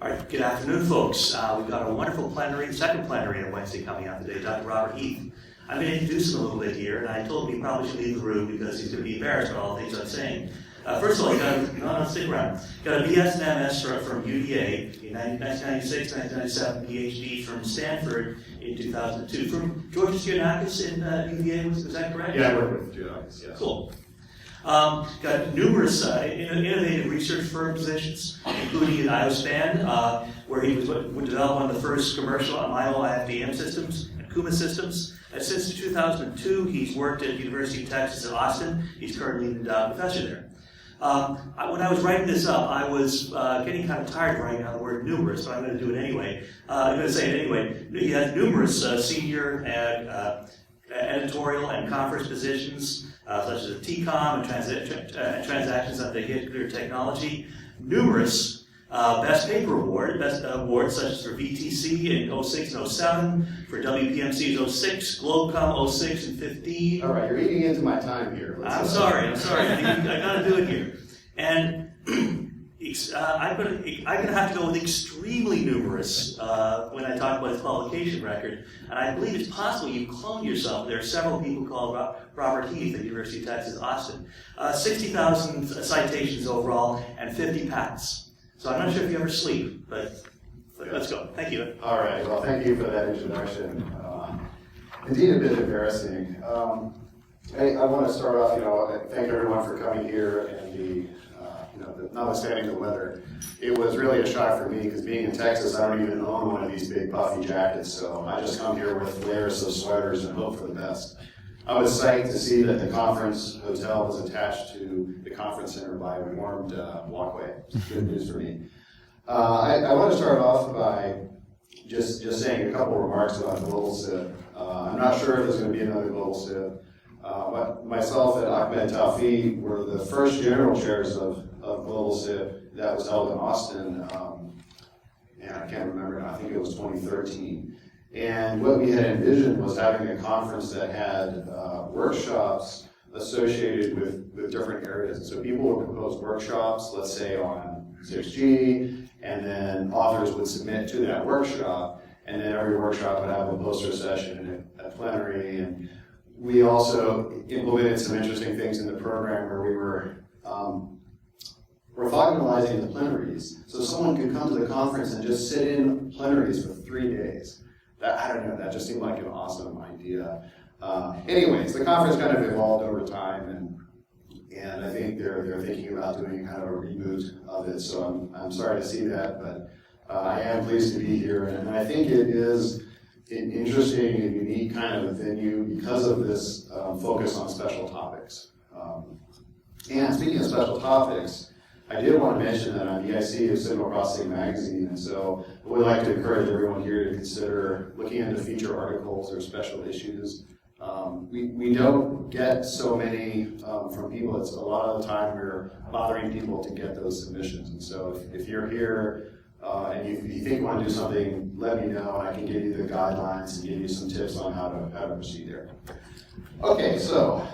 All right, good afternoon, folks. We've got a wonderful plenary, second plenary on Wednesday coming up today, Dr. Robert Heath. I'm going to introduce him a little bit here, and I told him he probably should leave the room because he's going to be embarrassed by all the things I'm saying. First of all, stick around. Got a BS and MS from UVA in 1996, 1997, PhD from Stanford in 2002. From George Giannakis in UVA, was that correct? Yeah, I work with Giannakis, yes. Cool. Got numerous innovative research firm positions, including at IOSPAN, where he would develop one of the first commercial MIO-IFDM systems and KUMA systems. And since 2002, he's worked at the University of Texas at Austin. He's currently an endowed professor there. When I was writing this up, I was getting kind of tired of writing down the word numerous, but I'm going to do it anyway. I'm going to say it anyway. He has numerous senior and editorial and conference positions, such as TCOM and transactions at the nuclear technology. Numerous best paper awards, such as for VTC in 06 and 07, for WPMC's 06, GlobalSIP 06 and 15. All right, you're eating into my time here. I'm sorry. I got to do it here. And I'm going to have to go with extremely numerous when I talk about his publication record. And I believe it's possible you clone yourself. There are several people called Robert Heath at the University of Texas, Austin. 60,000 citations overall and 50 patents. So I'm not sure if you ever sleep, but let's go. Thank you. All right, well, thank you for that introduction. Indeed, a bit embarrassing. I want to start off, thank everyone for coming here and notwithstanding the weather. It was really a shock for me because being in Texas, I don't even own one of these big puffy jackets, so I just come here with layers of sweaters and hope for the best. I was psyched to see that the conference hotel was attached to the conference center by a warmed walkway. Good news for me. I want to start off by just saying a couple remarks about GlobalSIP. I'm not sure if there's going to be another GlobalSIP. Myself and Ahmed Taufi were the first general chairs of GlobalSIP that was held in Austin, and I can't remember now, I think it was 2013. And what we had envisioned was having a conference that had workshops associated with different areas. So people would propose workshops, let's say on 6G, and then authors would submit to that workshop, and then every workshop would have a poster session and a plenary. And we also implemented some interesting things in the program where we were orthogonalizing the plenaries. So someone could come to the conference and just sit in plenaries for 3 days. I don't know, that just seemed like an awesome idea. Anyways, the conference kind of evolved over time, and I think they're thinking about doing kind of a reboot of it. So I'm sorry to see that, but I am pleased to be here, and I think it is an interesting and unique kind of a venue because of this focus on special topics. And speaking of special topics, I did want to mention that I'm the EIC of Signal Processing Magazine, and so I would like to encourage everyone here to consider looking into feature articles or special issues. We don't get so many from people. It's a lot of the time we're bothering people to get those submissions, and so if you're here and you think you want to do something, let me know, and I can give you the guidelines and give you some tips on how to proceed there. Okay, so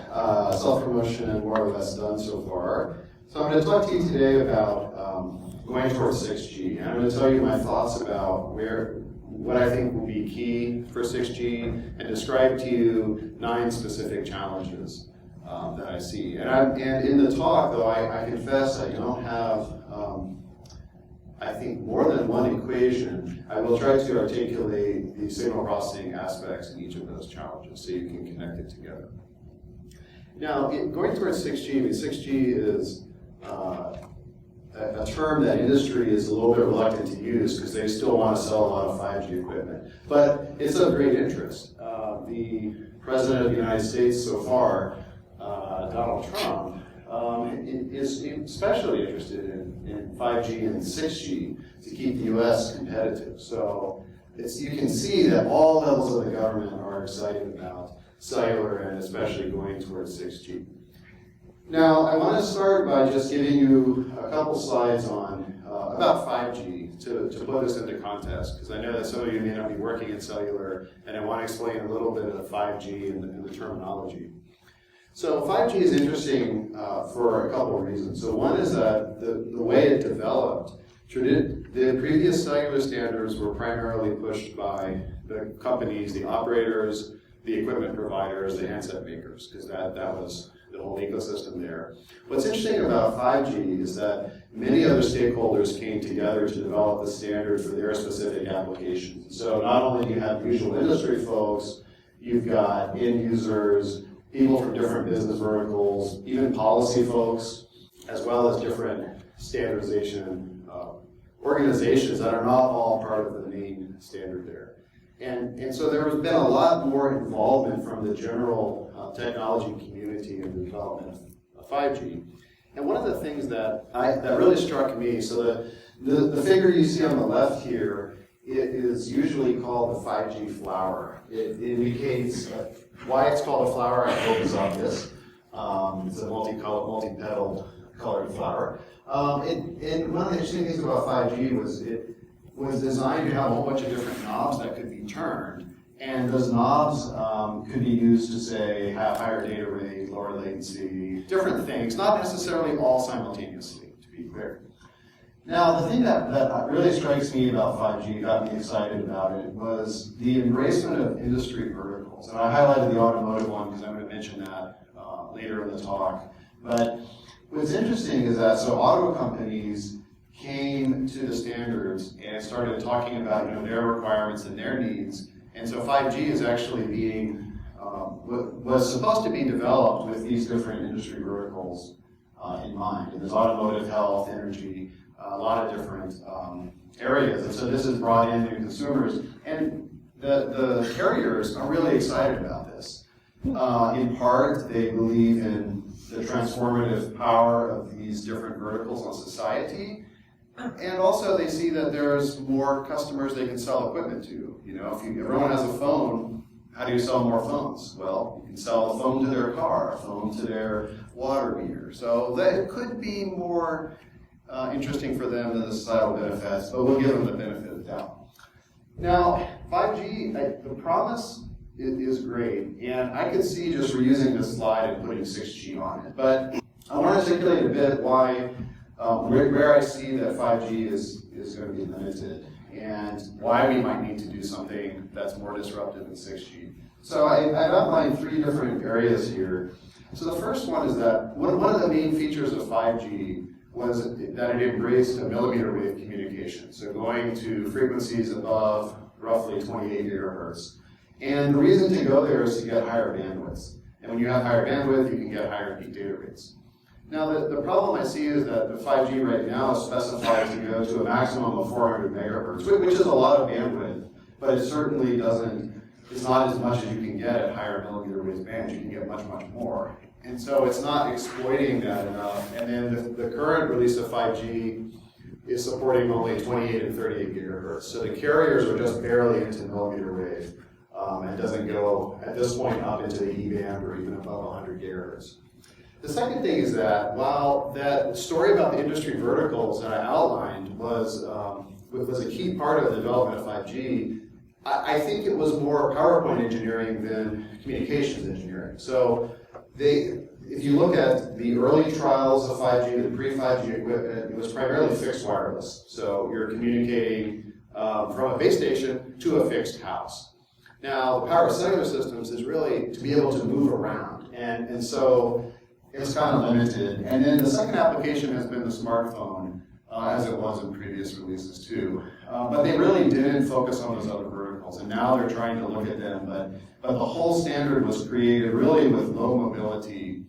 self-promotion and more or less done so far. So I'm going to talk to you today about going towards 6G. And I'm going to tell you my thoughts about what I think will be key for 6G and describe to you 9 specific challenges that I see. And in the talk, though, I confess I don't have, I think, more than one equation. I will try to articulate the signal processing aspects in each of those challenges so you can connect it together. Now, going towards 6G, I mean, 6G is a term that industry is a little bit reluctant to use because they still want to sell a lot of 5G equipment. But it's of great interest. The President of the United States so far, Donald Trump, is especially interested in 5G and 6G to keep the U.S. competitive. So you can see that all levels of the government are excited about cellular and especially going towards 6G. Now, I want to start by just giving you a couple slides on about 5G to put this into context, because I know that some of you may not be working in cellular, and I want to explain a little bit of 5G and the terminology. So 5G is interesting for a couple of reasons. So one is that the way it developed The previous cellular standards were primarily pushed by the companies, the operators, the equipment providers, the handset makers, because that was the whole ecosystem there. What's interesting about 5G is that many other stakeholders came together to develop the standard for their specific applications. So not only do you have usual industry folks, you've got end users, people from different business verticals, even policy folks, as well as different standardization organizations that are not all part of the main standard there. And so there has been a lot more involvement from the general technology community in the development of 5G. And one of the things that really struck me, so the figure you see on the left here, it is usually called the 5G flower. It indicates why it's called a flower, I hope is obvious. It's a multi-petaled colored flower. And one of the interesting things about 5G was it was designed to have a whole bunch of different knobs that could be turned. And those knobs could be used to, say, have higher data rate, lower latency, different things, not necessarily all simultaneously, to be clear. Now, the thing that really strikes me about 5G, got me excited about it, was the embracement of industry verticals. And I highlighted the automotive one because I'm going to mention that later in the talk. But what's interesting is that, so auto companies came to the standards and started talking about their requirements and their needs. And so 5G is actually being, was supposed to be developed with these different industry verticals in mind. And there's automotive, health, energy, a lot of different areas. And so this has brought in new consumers. And the carriers are really excited about this. In part, they believe in the transformative power of these different verticals on society. And also they see that there's more customers they can sell equipment to. If everyone has a phone, how do you sell more phones? Well, you can sell a phone to their car, a phone to their water meter. So that could be more interesting for them than the societal benefits, but we'll give them the benefit of the doubt. Now, 5G, the promise is great, and I could see just reusing this slide and putting 6G on it. But I want to articulate a bit why, where I see that 5G is going to be limited, and why we might need to do something that's more disruptive than 6G. So I've outlined 3 different areas here. So the first one is that one of the main features of 5G was that it embraced a millimeter wave communication, so going to frequencies above roughly 28 gigahertz. And the reason to go there is to get higher bandwidths. And when you have higher bandwidth, you can get higher peak data rates. Now, the problem I see is that the 5G right now is specified to go to a maximum of 400 megahertz, which is a lot of bandwidth, but it certainly it's not as much as you can get at higher millimeter wave bands. You can get much, much more. And so it's not exploiting that enough. And then the current release of 5G is supporting only 28 and 38 gigahertz. So the carriers are just barely into millimeter wave. And doesn't go, at this point, up into the E-band or even above 100 gigahertz. The second thing is that while that story about the industry verticals that I outlined was a key part of the development of 5G, I think it was more PowerPoint engineering than communications engineering. So if you look at the early trials of 5G, the pre-5G equipment, it was primarily fixed wireless. So you're communicating from a base station to a fixed house. Now, the power of cellular systems is really to be able to move around, and so it's kind of limited. And then the second application has been the smartphone, as it was in previous releases too. But they really didn't focus on those other verticals, and now they're trying to look at them. But the whole standard was created really with low mobility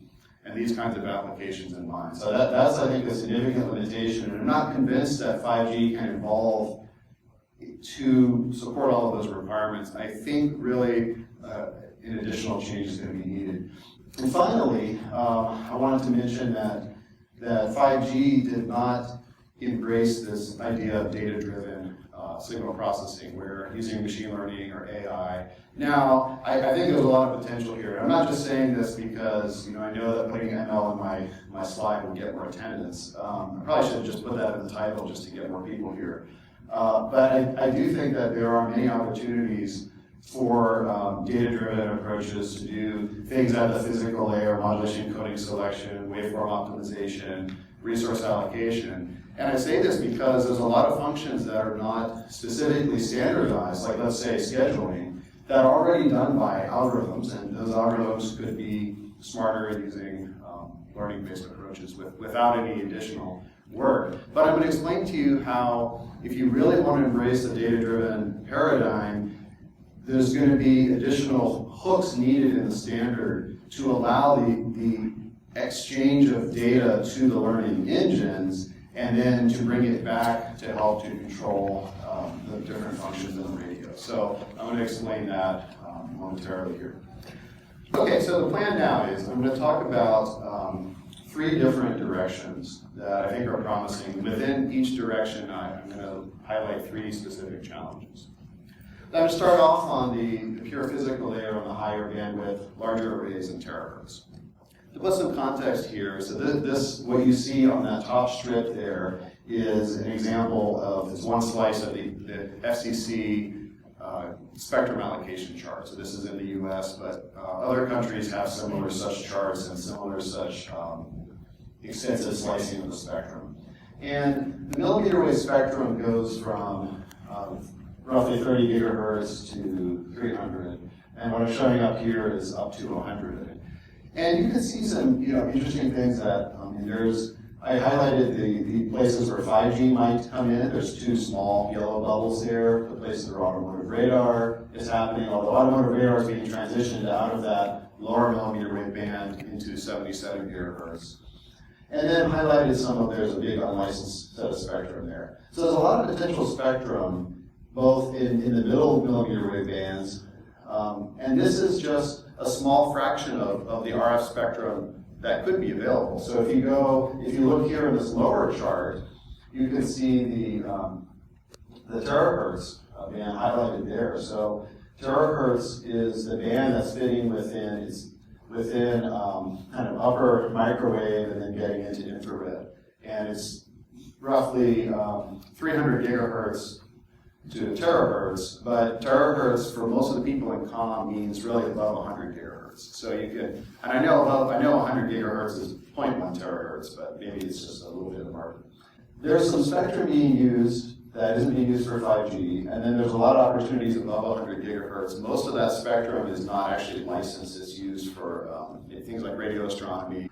and these kinds of applications in mind. So that's, I think, a significant limitation. And I'm not convinced that 5G can evolve to support all of those requirements. I think really an additional change is going to be needed. And finally, I wanted to mention that 5G did not embrace this idea of data-driven signal processing, where using machine learning or AI. Now, I think there's a lot of potential here. I'm not just saying this because I know that putting ML in my slide would get more attendance. I probably should have just put that in the title just to get more people here. But I do think that there are many opportunities for data-driven approaches to do things at the physical layer, modulation, coding selection, waveform optimization, resource allocation. And I say this because there's a lot of functions that are not specifically standardized, like let's say scheduling, that are already done by algorithms, and those algorithms could be smarter at using learning-based approaches without any additional work. But I'm going to explain to you how, if you really want to embrace the data-driven paradigm, there's going to be additional hooks needed in the standard to allow the exchange of data to the learning engines, and then to bring it back to help to control the different functions in the radio. So I'm going to explain that momentarily here. Okay, so the plan now is I'm going to talk about 3 different directions that I think are promising. Within each direction, I'm going to highlight 3 specific challenges. I'm going to start off on the pure physical layer on the higher bandwidth, larger arrays and terahertz. To put some context here, so this what you see on that top strip there is an example of, it's one slice of the FCC Spectrum Allocation chart. So this is in the US, but other countries have similar such charts and similar such extensive slicing of the spectrum. And the millimeter wave spectrum goes from roughly 30 gigahertz to 300, and what I'm showing up here is up to 100. And you can see some interesting things that I highlighted the places where 5G might come in. There's 2 small yellow bubbles there, the places where automotive radar is happening, although automotive radar is being transitioned out of that lower millimeter wave band into 77 gigahertz. And then highlighted there's a big unlicensed set of spectrum there. So there's a lot of potential spectrum, both in the middle millimeter wave bands, and this is just a small fraction of the RF spectrum that could be available. So if you look here in this lower chart, you can see the terahertz band highlighted there. So terahertz is the band that's fitting within kind of upper microwave and then getting into infrared. And it's roughly 300 gigahertz to terahertz, but terahertz for most of the people in comm means really above 100 gigahertz. So you can, and I know 100 gigahertz is 0.1 terahertz, but maybe it's just a little bit of market. There's some spectrum being used that isn't being used for 5G, and then there's a lot of opportunities above 100 gigahertz. Most of that spectrum is not actually licensed. It's used for things like radio astronomy.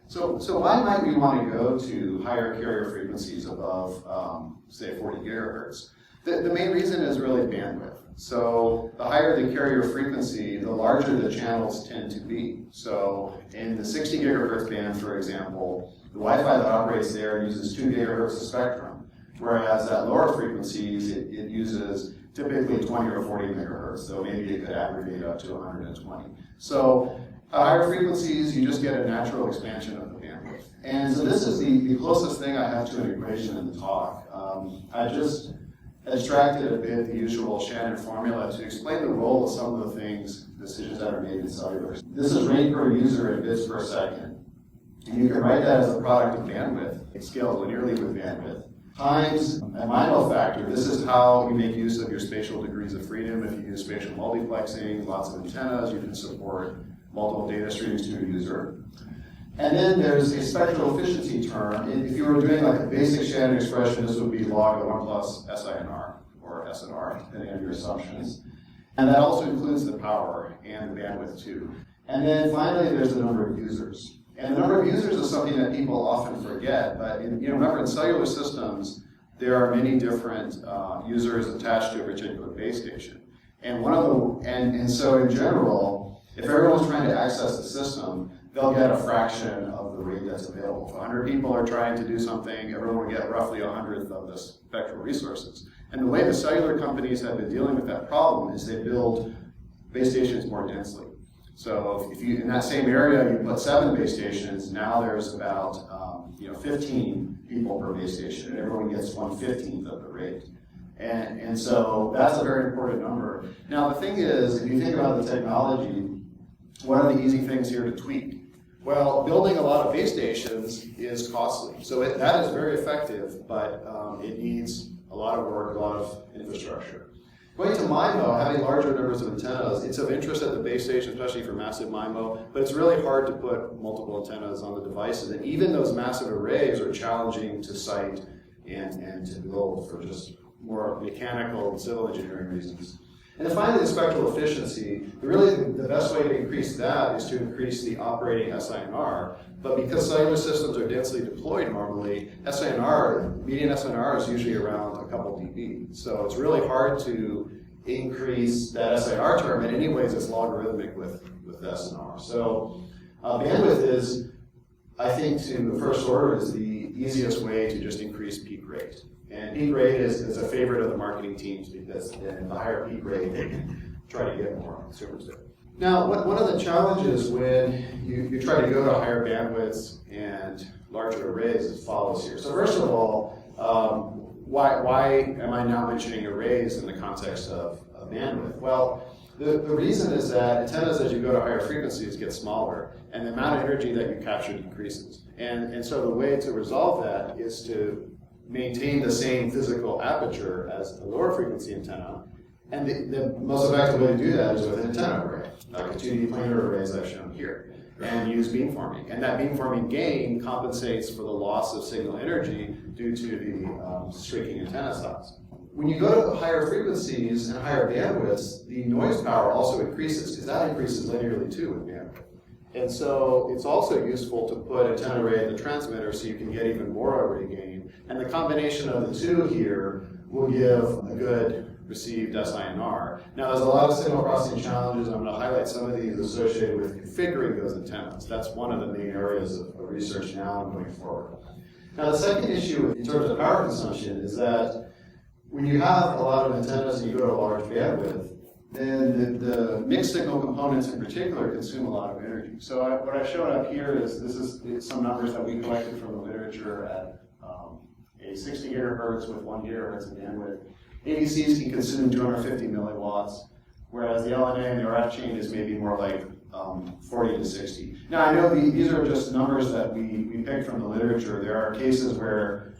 So why might we want to go to higher carrier frequencies above, say, 40 gigahertz? The main reason is really bandwidth. So the higher the carrier frequency, the larger the channels tend to be. So in the 60 gigahertz band, for example, the Wi-Fi that operates there uses 2 gigahertz of spectrum, whereas at lower frequencies, it uses typically 20 or 40 megahertz, so maybe it could aggregate up to 120. So at higher frequencies, you just get a natural expansion of the bandwidth. And so this is the closest thing I have to an equation in the talk. I just abstracted a bit the usual Shannon formula to explain the role of some of the decisions that are made in cellular. This is rate per user in bits per second. And you can write that as a product of bandwidth. It scales linearly with bandwidth. Times a MIMO factor. This is how you make use of your spatial degrees of freedom. If you use spatial multiplexing, lots of antennas, you can support multiple data streams to a user. And then there's a spectral efficiency term. If you were doing like a basic Shannon expression, this would be log of 1 plus SINR, or SNR, depending on your assumptions. And that also includes the power and the bandwidth too. And then finally, there's the number of users. And the number of users is something that people often forget, but remember in cellular systems, there are many different users attached to a particular base station. And so in general, if everyone's trying to access the system, they'll get a fraction of the rate that's available. If 100 people are trying to do something, everyone will get roughly 100th of the spectral resources. And the way the cellular companies have been dealing with that problem is they build base stations more densely. So if you, in that same area, you put 7 base stations, now there's about 15 people per base station, and everyone gets 1/15 of the rate. And so that's a very important number. Now the thing is, if you think about the technology, what are the easy things here to tweak? Well, building a lot of base stations is costly. So that is very effective, but it needs a lot of work, a lot of infrastructure. Going to MIMO, having larger numbers of antennas, it's of interest at the base station, especially for massive MIMO, but it's really hard to put multiple antennas on the devices. And even those massive arrays are challenging to site and to build for just more mechanical and civil engineering reasons. And then finally, the spectral efficiency. Really, the best way to increase that is to increase the operating SINR. But because cellular systems are densely deployed normally, SINR, median SINR is usually around a couple dB. So it's really hard to increase that SIR term. In any ways, it's logarithmic with SNR. So bandwidth is, I think, to the first order, is the easiest way to just increase peak rate. And peak rate is a favorite of the marketing teams because the higher peak rate, they can try to get more consumers there. Now, one of the challenges when you try to go to higher bandwidths and larger arrays is follows here. So first of all, why am I now mentioning arrays in the context of bandwidth? Well, the reason is that antennas, as you go to higher frequencies, get smaller, and the amount of energy that you capture decreases. And so the way to resolve that is to maintain the same physical aperture as a lower frequency antenna. And the most effective way to do that is with an antenna array, like a 2D planar array as I've shown here, and use beamforming. And that beamforming gain compensates for the loss of signal energy due to the shrinking antenna size. When you go to higher frequencies and higher bandwidths, the noise power also increases, because that increases linearly too with bandwidth. And so it's also useful to put antenna array in the transmitter so you can get even more array gain. And the combination of the two here will give a good received SINR. Now, there's a lot of signal processing challenges. I'm going to highlight some of these associated with configuring those antennas. That's one of the main areas of research now and going forward. Now, the second issue in terms of power consumption is that when you have a lot of antennas and you go to a large bandwidth, then the mixed signal components in particular consume a lot of energy. So what I've shown up here is some numbers that we collected from the literature at a 60 gigahertz with 1 gigahertz of bandwidth. ADCs can consume 250 milliwatts, whereas the LNA and the RF chain is maybe more like 40 to 60. Now, I know these are just numbers that we picked from the literature. There are cases where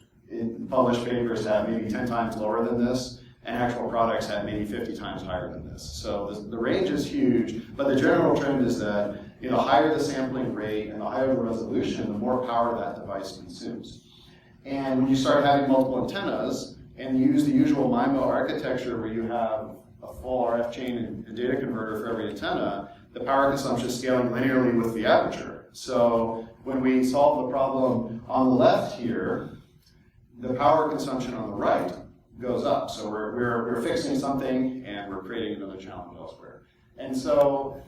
published papers have maybe 10 times lower than this, and actual products have maybe 50 times higher than this. So the range is huge, but the general trend is that the higher the sampling rate and the higher the resolution, the more power that device consumes. And when you start having multiple antennas, and you use the usual MIMO architecture where you have a full RF chain and data converter for every antenna, the power consumption is scaling linearly with the aperture. So when we solve the problem on the left here, the power consumption on the right goes up. So we're fixing something and we're creating another challenge elsewhere. And so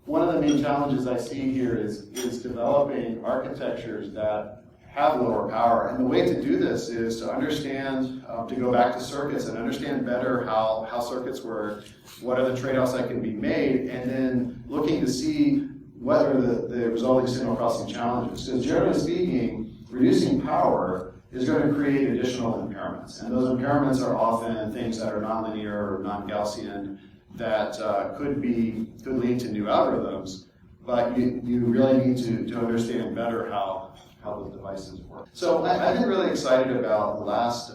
one of the main challenges I see here is developing architectures that have lower power. And the way to do this is to understand, to go back to circuits and understand better how circuits work, what are the trade-offs that can be made, and then looking to see whether the resulting signal processing challenges. Because generally speaking, reducing power is going to create additional impairments. And those impairments are often things that are nonlinear or non-Gaussian that could lead to new algorithms, but you really need to understand better how those devices work. So I've been really excited about the last,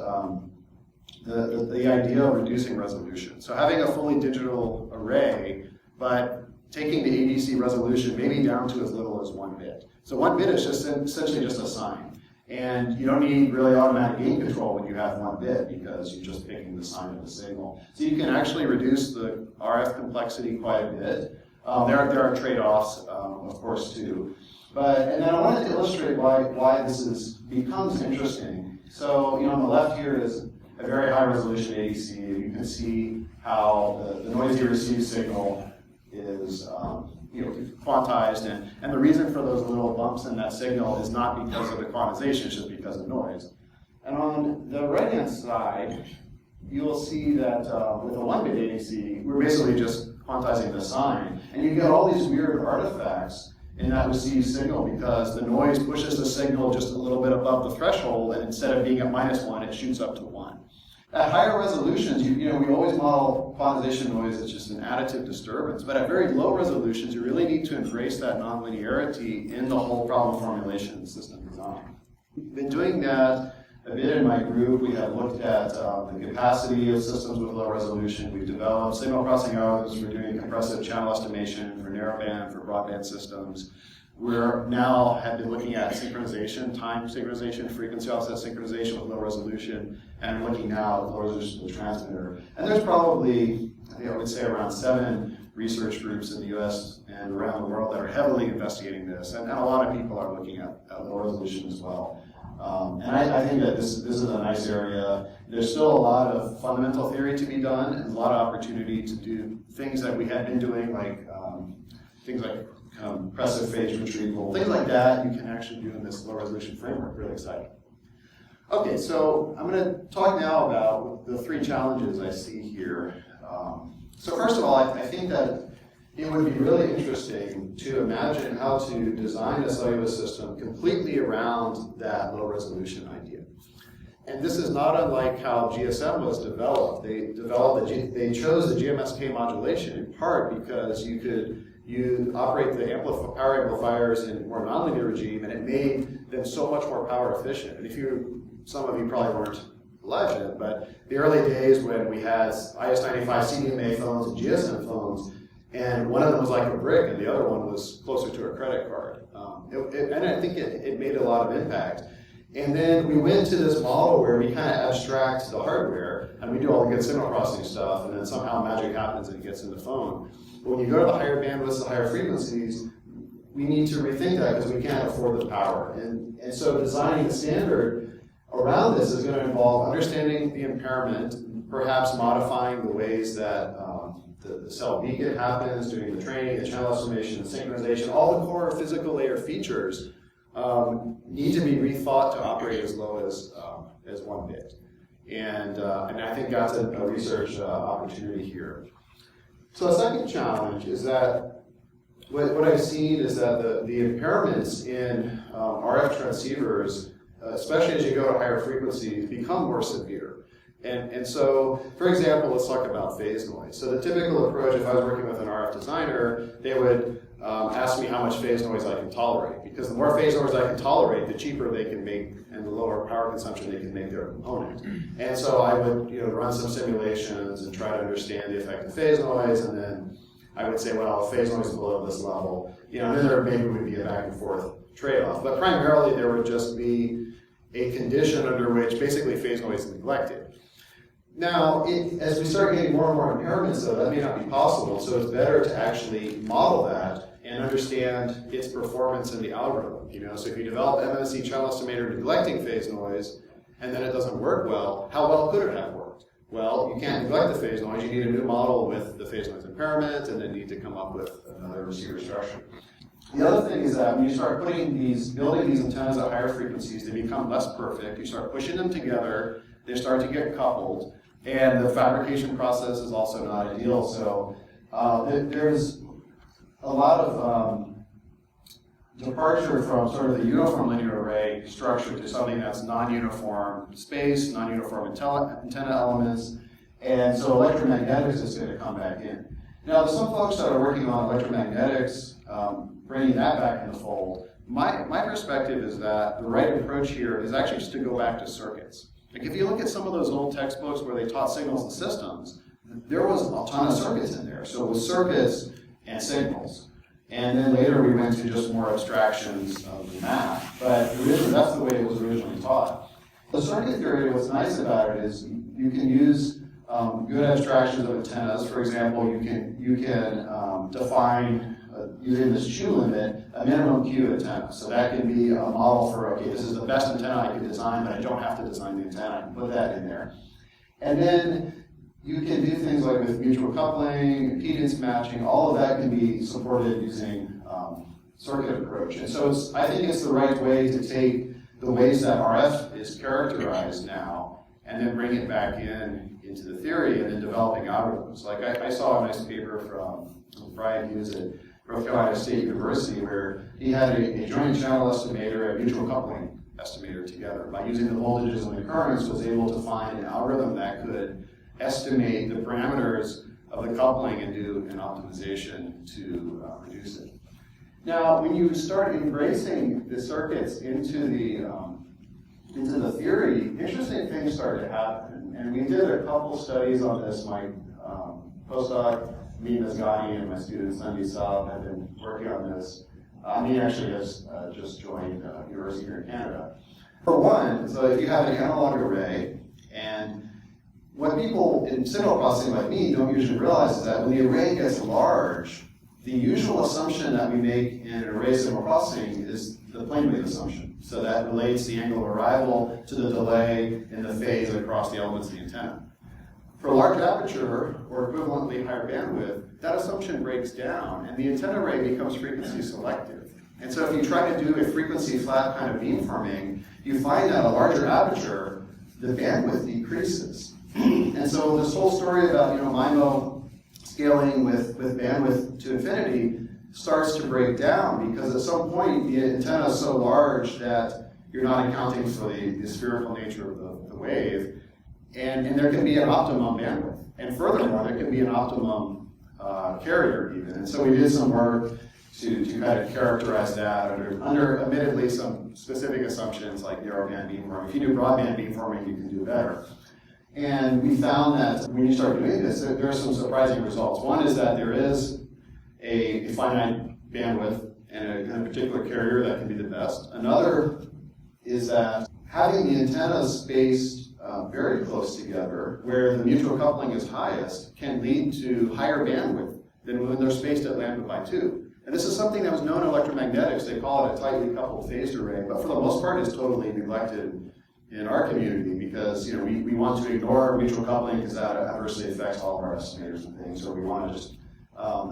the idea of reducing resolution. So having a fully digital array, but taking the ADC resolution maybe down to as little as 1 bit. So 1 bit is just essentially just a sign. And you don't need really automatic gain control when you have 1 bit because you're just picking the sign of the signal. So you can actually reduce the RF complexity quite a bit. There are trade-offs, of course, too. And then I wanted to illustrate why this becomes interesting. So, on the left here is a very high resolution ADC. You can see how the noisy received signal is quantized, and the reason for those little bumps in that signal is not because of the quantization, it's just because of noise. And on the right-hand side, you will see that with a 1-bit ADC, we're basically just quantizing the sign, and you get all these weird artifacts in that received signal because the noise pushes the signal just a little bit above the threshold, and instead of being at -1, it shoots up to 1. At higher resolutions, we always model quantization noise as just an additive disturbance, but at very low resolutions, you really need to embrace that nonlinearity in the whole problem formulation system design. We've been doing that a bit in my group. We have looked at the capacity of systems with low resolution. We've developed signal processing algorithms for doing compressive channel estimation for narrowband, for broadband systems. We're now have been looking at synchronization, time synchronization, frequency offset synchronization with low resolution, and looking now at low resolution of the transmitter. And there's probably, I think I would say, around 7 research groups in the US and around the world that are heavily investigating this, and a lot of people are looking at low resolution as well. And I think that this is a nice area. There's still a lot of fundamental theory to be done, and a lot of opportunity to do things that we had been doing, like things like compressive phase retrieval, things like that you can actually do in this low resolution framework. Really exciting. Okay, so I'm going to talk now about the 3 challenges I see here. So first of all, I think that it would be really interesting to imagine how to design a cellular system completely around that low resolution idea. And this is not unlike how GSM was developed. They chose the GMSK modulation in part because you operate the power amplifiers in more nonlinear regime, and it made them so much more power efficient. And some of you probably weren't alive then, but the early days when we had IS-95 CDMA phones and GSM phones, and one of them was like a brick and the other one was closer to a credit card. And I think it made a lot of impact. And then we went to this model where we kind of abstract the hardware, and we do all the good signal processing stuff, and then somehow magic happens and it gets in the phone. But when you go to the higher bandwidths, the higher frequencies, we need to rethink that because we can't afford the power. And so designing a standard around this is going to involve understanding the impairment, perhaps modifying the ways that the cell beacon happens, doing the training, the channel estimation, the synchronization, all the core physical layer features need to be rethought to operate as low as 1 bit. And I think that's a research opportunity here. So the second challenge is that what I've seen is that the impairments in RF transceivers, especially as you go to higher frequencies, become more severe. And so, for example, let's talk about phase noise. So the typical approach, if I was working with an RF designer, they would ask me how much phase noise I can tolerate. Because the more phase noise I can tolerate, the cheaper they can make and the lower power consumption they can make their component. And so I would run some simulations and try to understand the effect of phase noise, and then I would say, well, phase noise is below this level. And then there maybe would be a back and forth trade-off. But primarily there would just be a condition under which basically phase noise is neglected. Now, as we start getting more and more impairments, though, that may not be possible, so it's better to actually model that and understand its performance in the algorithm. So if you develop MMC channel estimator neglecting phase noise, and then it doesn't work well, how well could it have worked? Well, you can't neglect the phase noise. You need a new model with the phase noise impairment, and then need to come up with another receiver structure. The other thing is that when you start building these antennas at higher frequencies, they become less perfect. You start pushing them together, they start to get coupled, and the fabrication process is also not ideal. So there's a lot of departure from sort of the uniform linear array structure to something that's non-uniform space, non-uniform antenna elements, and so electromagnetics is going to come back in. Now, there's some folks that are working on electromagnetics, bringing that back in the fold. My perspective is that the right approach here is actually just to go back to circuits. Like if you look at some of those old textbooks where they taught signals and systems, there was a ton of circuits in there. So it was circuits and signals. And then later we went to just more abstractions of the math. But originally, that's the way it was originally taught. The circuit theory, what's nice about it is you can use good abstractions of antennas. For example, you can define, using this Q limit, a minimum Q antenna. So that can be a model for, okay, this is the best antenna I could design, but I don't have to design the antenna. I can put that in there. And then you can do things like with mutual coupling, impedance matching, all of that can be supported using circuit approach. And so I think it's the right way to take the ways that RF is characterized now and then bring it back into the theory and then developing algorithms. Like I saw a nice paper from Brian Hughes at North Carolina State University where he had a joint channel estimator and mutual coupling estimator together. By using the voltages and the currents, was able to find an algorithm that could estimate the parameters of the coupling and do an optimization to reduce it. Now, when you start embracing the circuits into into the theory, interesting things started to happen. And we did a couple studies on this. My postdoc, me, Ms. Gotti, and my student, Sandy Saab, have been working on this. Me actually has just joined university here in Canada. For one, so if you have an analog array, and what people in signal processing like me don't usually realize is that when the array gets large, the usual assumption that we make in array signal processing is the plane wave assumption. So that relates the angle of arrival to the delay in the phase across the elements of the antenna. For large aperture, or equivalently higher bandwidth, that assumption breaks down, and the antenna array becomes frequency selective. And so if you try to do a frequency flat kind of beamforming, you find that a larger aperture, the bandwidth decreases. And so this whole story about MIMO scaling with bandwidth to infinity starts to break down, because at some point the antenna is so large that you're not accounting for the spherical nature of the wave, and there can be an optimum bandwidth. And furthermore, there can be an optimum carrier even. And so we did some work to kind of characterize that under admittedly some specific assumptions like narrowband beamforming. If you do broadband beamforming, you can do better. And we found that when you start doing this, there are some surprising results. One is that there is a finite bandwidth and a particular carrier that can be the best. Another is that having the antennas spaced very close together, where the mutual coupling is highest, can lead to higher bandwidth than when they're spaced at lambda by 2. And this is something that was known in electromagnetics. They call it a tightly coupled phased array, but for the most part it's totally neglected in our community, because we want to ignore mutual coupling because that adversely affects all of our estimators and things, so we want to just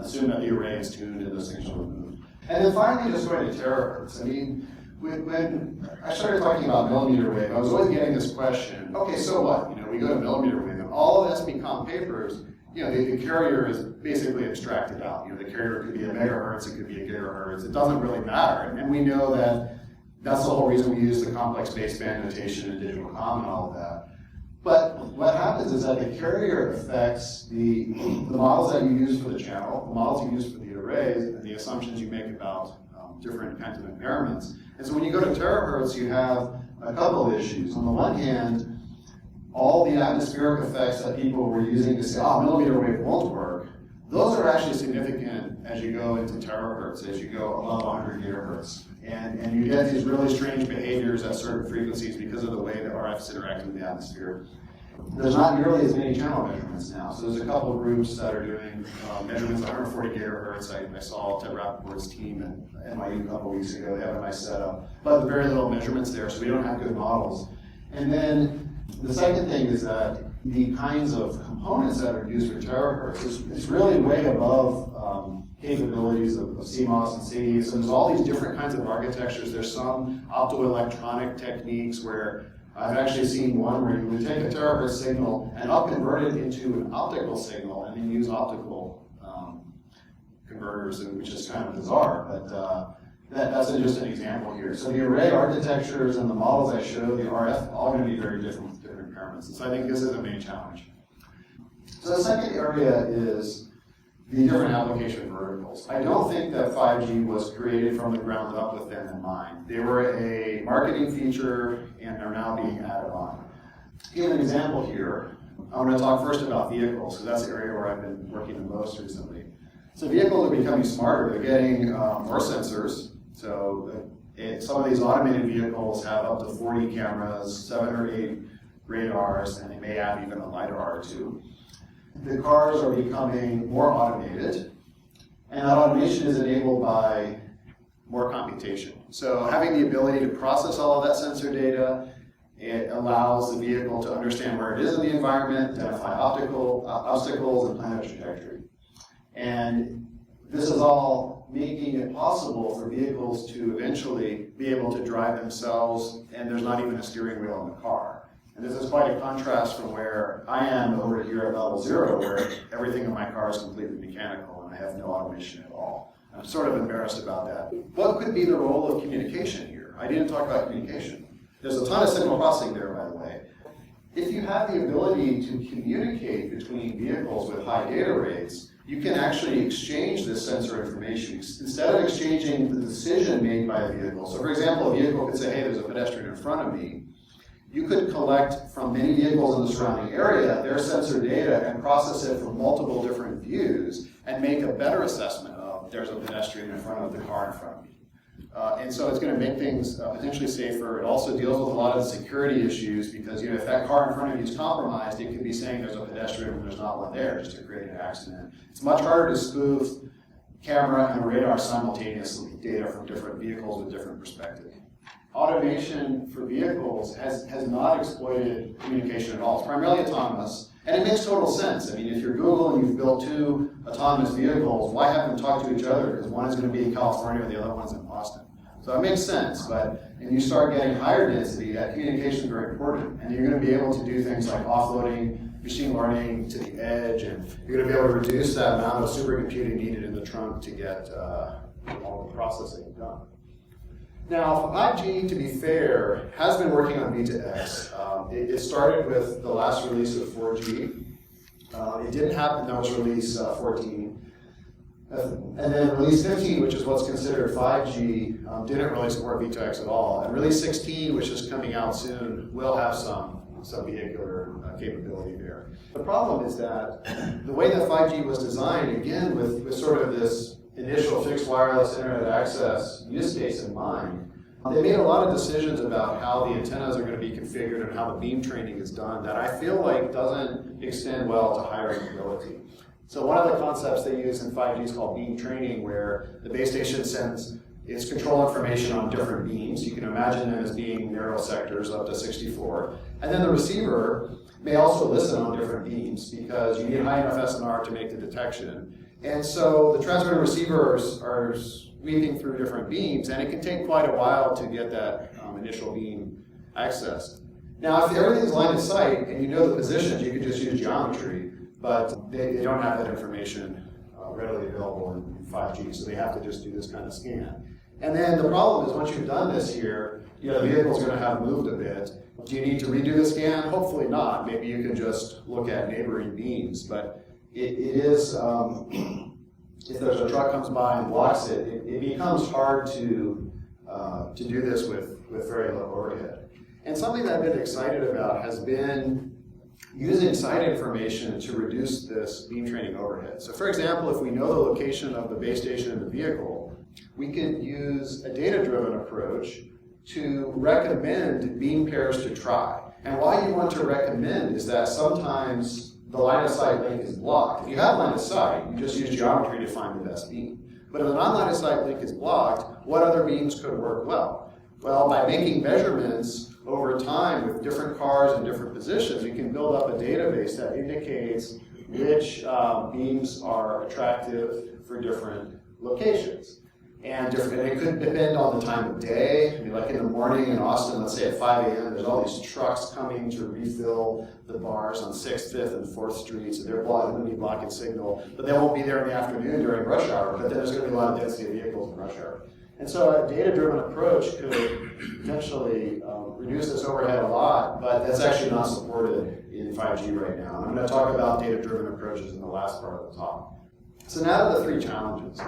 assume that the array is tuned and those things are removed. And then finally, just going to terahertz. I mean, when I started talking about millimeter wave, I was always getting this question, okay, so what? We go to millimeter wave, and all of SPCOM papers, the carrier is basically abstracted out. The carrier could be a megahertz, it could be a gigahertz, it doesn't really matter. And we know that that's the whole reason we use the complex baseband notation and digital comm and all of that. But what happens is that the carrier affects the models that you use for the channel, the models you use for the arrays, and the assumptions you make about different kinds of impairments. And so when you go to terahertz, you have a couple of issues. On the one hand, all the atmospheric effects that people were using to say, millimeter wave won't work, those are actually significant as you go into terahertz, as you go above 100 gigahertz. And you get these really strange behaviors at certain frequencies because of the way that RFs interact with the atmosphere. There's not nearly as many channel measurements now. So there's a couple of groups that are doing measurements at 140 gigahertz. I saw Ted Rappaport's team at NYU a couple of weeks ago. They have a nice setup, but very little measurements there, so we don't have good models. And then the second thing is that the kinds of components that are used for terahertz is really way above capabilities of CMOS and SIGI. So there's all these different kinds of architectures. There's some optoelectronic techniques where I've actually seen one where you would take a terahertz signal and up-convert it into an optical signal and then use optical converters, which is kind of bizarre, but that's just an example here. So the array architectures and the models I showed, the RF, all going to be very different with different impairments. And so I think this is a main challenge. So the second area is the different application verticals. I don't think that 5G was created from the ground up with them in mind. They were a marketing feature and are now being added on. To give an example here, I'm going to talk first about vehicles, because that's the area where I've been working the most recently. So vehicles are becoming smarter. They're getting more sensors. So some of these automated vehicles have up to 40 cameras, 7 or 8 radars, and they may have even a LiDAR or 2. The cars are becoming more automated, and that automation is enabled by more computation. So having the ability to process all of that sensor data, it allows the vehicle to understand where it is in the environment, identify obstacles, and plan a trajectory. And this is all making it possible for vehicles to eventually be able to drive themselves, and there's not even a steering wheel in the car. And this is quite a contrast from where I am over here at level 0, where everything in my car is completely mechanical and I have no automation at all. I'm sort of embarrassed about that. What could be the role of communication here? I didn't talk about communication. There's a ton of signal processing there, by the way. If you have the ability to communicate between vehicles with high data rates, you can actually exchange this sensor information. Instead of exchanging the decision made by a vehicle. So for example, a vehicle could say, hey, there's a pedestrian in front of me. you could collect from many vehicles in the surrounding area their sensor data and process it from multiple different views and make a better assessment of there's a pedestrian in front of the car in front of me. And so it's going to make things potentially safer. It also deals with a lot of the security issues because if that car in front of you is compromised, it could be saying there's a pedestrian when there's not one there just to create an accident. It's much harder to spoof camera and radar simultaneously, data from different vehicles with different perspective. Automation for vehicles has not exploited communication at all. It's primarily autonomous, and it makes total sense. I mean, if you're Google and you've built 2 autonomous vehicles, why have them talk to each other? Because one is going to be in California and the other one's in Boston. So it makes sense, but when you start getting higher density, that communication is very important, and you're going to be able to do things like offloading, machine learning to the edge, and you're going to be able to reduce that amount of supercomputing needed in the trunk to get all the processing done. Now, 5G, to be fair, has been working on V2X. It started with the last release of 4G. It didn't happen, that was release 14. And then release 15, which is what's considered 5G, didn't really support V2X at all. And release 16, which is coming out soon, will have some vehicular capability there. The problem is that the way that 5G was designed, again, with sort of this initial fixed wireless internet access use case in mind, they made a lot of decisions about how the antennas are going to be configured and how the beam training is done that I feel like doesn't extend well to higher mobility. So one of the concepts they use in 5G is called beam training, where the base station sends its control information on different beams. You can imagine them as being narrow sectors up to 64. And then the receiver may also listen on different beams because you need high enough SNR to make the detection. And so the transmitter receivers are sweeping through different beams, and it can take quite a while to get that initial beam accessed. Now, if everything's line of sight and you know the positions, you can just use geometry, but they don't have that information readily available in 5G, so they have to just do this kind of scan. And then the problem is once you've done this here, the vehicle's going to have moved a bit. Do you need to redo the scan? Hopefully not. Maybe you can just look at neighboring beams, but it is, if there's a truck comes by and blocks it, it becomes hard to do this with very low overhead. And something that I've been excited about has been using site information to reduce this beam training overhead. So for example, if we know the location of the base station in the vehicle, we could use a data-driven approach to recommend beam pairs to try. And why you want to recommend is that sometimes the line of sight link is blocked. If you have line of sight, you just use geometry to find the best beam. But if the non-line of sight link is blocked, what other beams could work well? Well, by making measurements over time with different cars in different positions, you can build up a database that indicates which beams are attractive for different locations. And it could depend on the time of day. I mean, like in the morning in Austin, let's say at 5 a.m., there's all these trucks coming to refill the bars on 6th, 5th, and 4th Streets, and they're going to be blocking signal, but they won't be there in the afternoon during rush hour, but then there's going to be a lot of density of vehicles in rush hour. And so a data-driven approach could potentially reduce this overhead a lot, but that's actually not supported in 5G right now. And I'm going to talk about data-driven approaches in the last part of the talk. So now to the 3 challenges.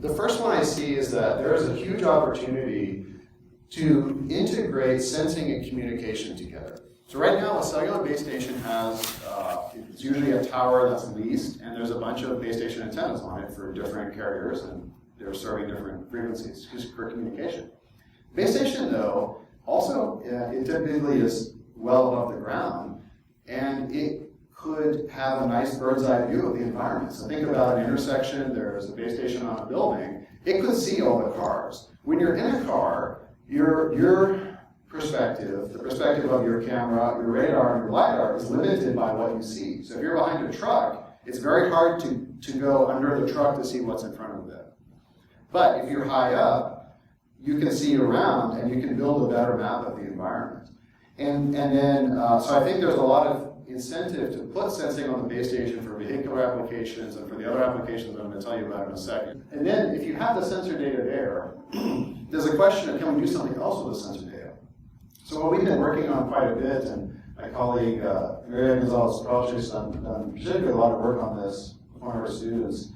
The first one I see is that there is a huge opportunity to integrate sensing and communication together. So right now, a cellular base station has, it's usually a tower that's leased, and there's a bunch of base station antennas on it for different carriers, and they're serving different frequencies for communication. Base station, though, also it typically is well above the ground, and it could have a nice bird's eye view of the environment. So think about an intersection, there's a base station on a building, it could see all the cars. When you're in a car, your perspective, the perspective of your camera, your radar, and your LiDAR is limited by what you see. So if you're behind a truck, it's very hard to go under the truck to see what's in front of it. But if you're high up, you can see around and you can build a better map of the environment. And then, so I think there's a lot of incentive to put sensing on the base station for vehicular applications and for the other applications I'm going to tell you about in a second. And then if you have the sensor data there, there's a question of can we do something else with the sensor data? So what we've been working on quite a bit, and my colleague Maria Gonzalez-Strauch has done particularly a lot of work on this with one of our students,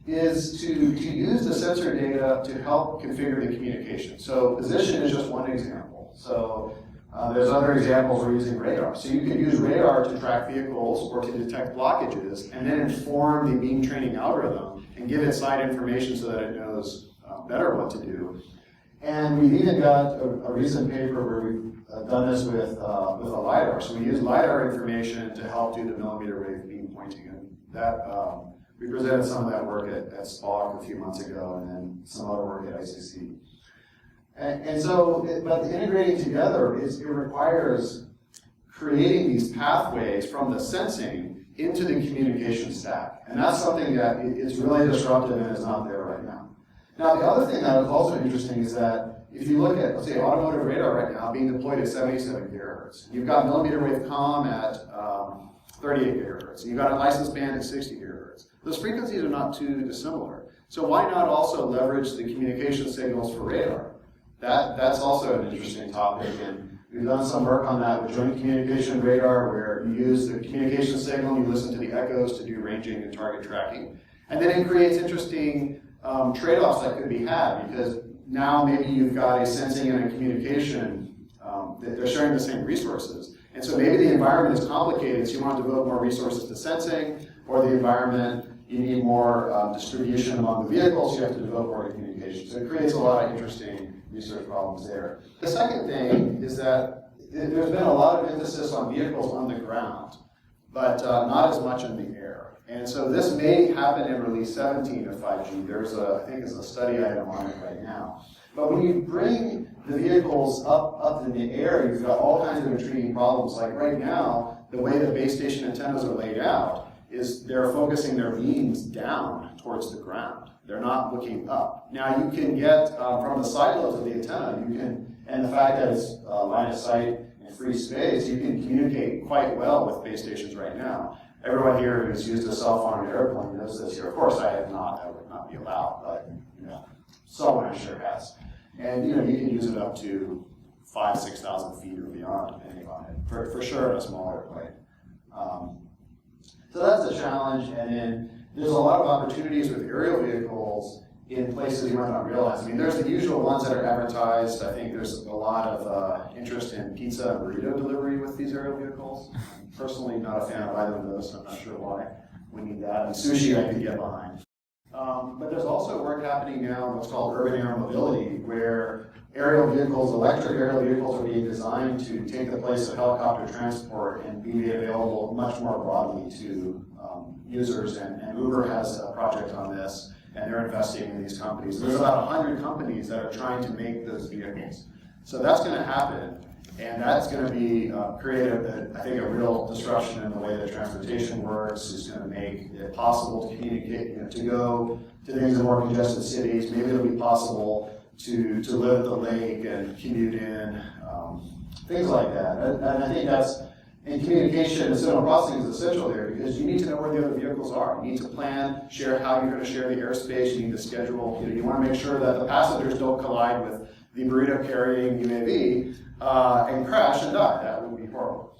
is to use the sensor data to help configure the communication. So position is just one example. So There's other examples where using radar. So you could use radar to track vehicles or to detect blockages and then inform the beam training algorithm and give it side information so that it knows better what to do. And we've even got a recent paper where we've done this with a LiDAR. So we use LiDAR information to help do the millimeter wave beam pointing. And that we presented some of that work at SPOC a few months ago, and then some other work at ICC. And so, but the integrating together it requires creating these pathways from the sensing into the communication stack. And that's something that is really disruptive and is not there right now. Now, the other thing that is also interesting is that if you look at, let's say, automotive radar right now being deployed at 77 gigahertz, you've got millimeter wave comm at 38 gigahertz, you've got a license band at 60 gigahertz. Those frequencies are not too dissimilar. So why not also leverage the communication signals for radar? That's also an interesting topic, and we've done some work on that with joint communication radar, where you use the communication signal, you listen to the echoes to do ranging and target tracking. And then it creates interesting trade-offs that could be had, because now maybe you've got a sensing and a communication, that they're sharing the same resources. And so maybe the environment is complicated, so you want to devote more resources to sensing, or the environment, you need more distribution among the vehicles, you have to devote more to communication. So it creates a lot of interesting research problems there. The second thing is that there's been a lot of emphasis on vehicles on the ground, but not as much in the air. And so this may happen in release 17 of 5G. There's I think there's a study item on it right now. But when you bring the vehicles up in the air, you've got all kinds of intriguing problems. Like right now, the way the base station antennas are laid out is they're focusing their beams down towards the ground. They're not looking up. Now you can get, from the side lobes of the antenna, you can, and the fact that it's line of sight and free space, you can communicate quite well with base stations right now. Everyone here who's used a cell phone on an airplane knows this here. Of course I have not, that would not be allowed, but someone I'm sure has. And you can use it up to 5,000 to 6,000 feet or beyond, depending on it, for sure in a small airplane. So that's a challenge, and then there's a lot of opportunities with aerial vehicles in places you might not realize. I mean, there's the usual ones that are advertised. I think there's a lot of interest in pizza and burrito delivery with these aerial vehicles. I'm personally not a fan of either of those, so I'm not sure why we need that. And sushi I could get behind. But there's also work happening now in what's called urban air mobility, where aerial vehicles, electric aerial vehicles are being designed to take the place of helicopter transport and be made available much more broadly to users. And Uber has a project on this, and they're investing in these companies. There's about 100 companies that are trying to make those vehicles. So that's going to happen, and that's going to be create, I think, a real disruption in the way that transportation works. It's going to make it possible to communicate, to go to things in more congested cities. Maybe it'll be possible to live at the lake and commute in, things like that. And I think that's, in communication and signal processing is essential there, because you need to know where the other vehicles are. You need to plan, share how you're going to share the airspace. You need to schedule. You want to make sure that the passengers don't collide with the burrito carrying UAV and crash and die. That would be horrible.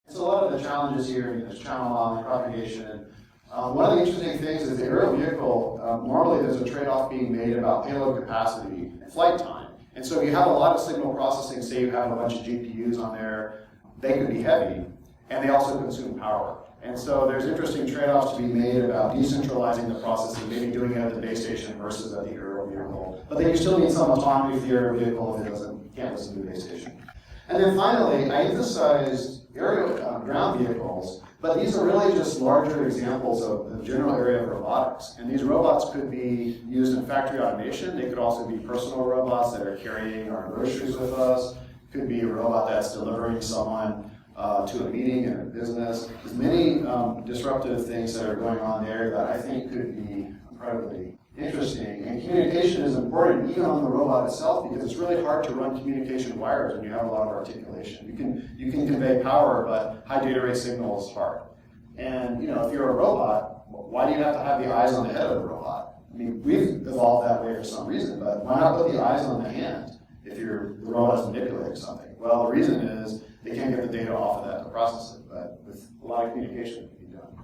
So a lot of the challenges here, there's channel line propagation. One of the interesting things is the aerial vehicle, normally there's a trade-off being made about payload capacity and flight time. And so if you have a lot of signal processing, say you have a bunch of GPUs on there, they could be heavy, and they also consume power. And so there's interesting trade-offs to be made about decentralizing the processing, maybe doing it at the base station versus at the aerial vehicle. But then you still need some autonomy for the aerial vehicle if it can't listen to the base station. And then finally, I emphasized aerial ground vehicles, but these are really just larger examples of the general area of robotics. And these robots could be used in factory automation. They could also be personal robots that are carrying our groceries with us. Could be a robot that's delivering someone to a meeting in a business. There's many disruptive things that are going on there that I think could be incredibly interesting. And communication is important even on the robot itself, because it's really hard to run communication wires when you have a lot of articulation. You can convey power, but high data rate signal is hard. And if you're a robot, why do you have to have the eyes on the head of the robot? I mean, we've evolved that way for some reason, but why not put the eyes on the hand if the robot's manipulating something? Well, the reason is they can't get the data off of that to process it, but with a lot of communication it can be done.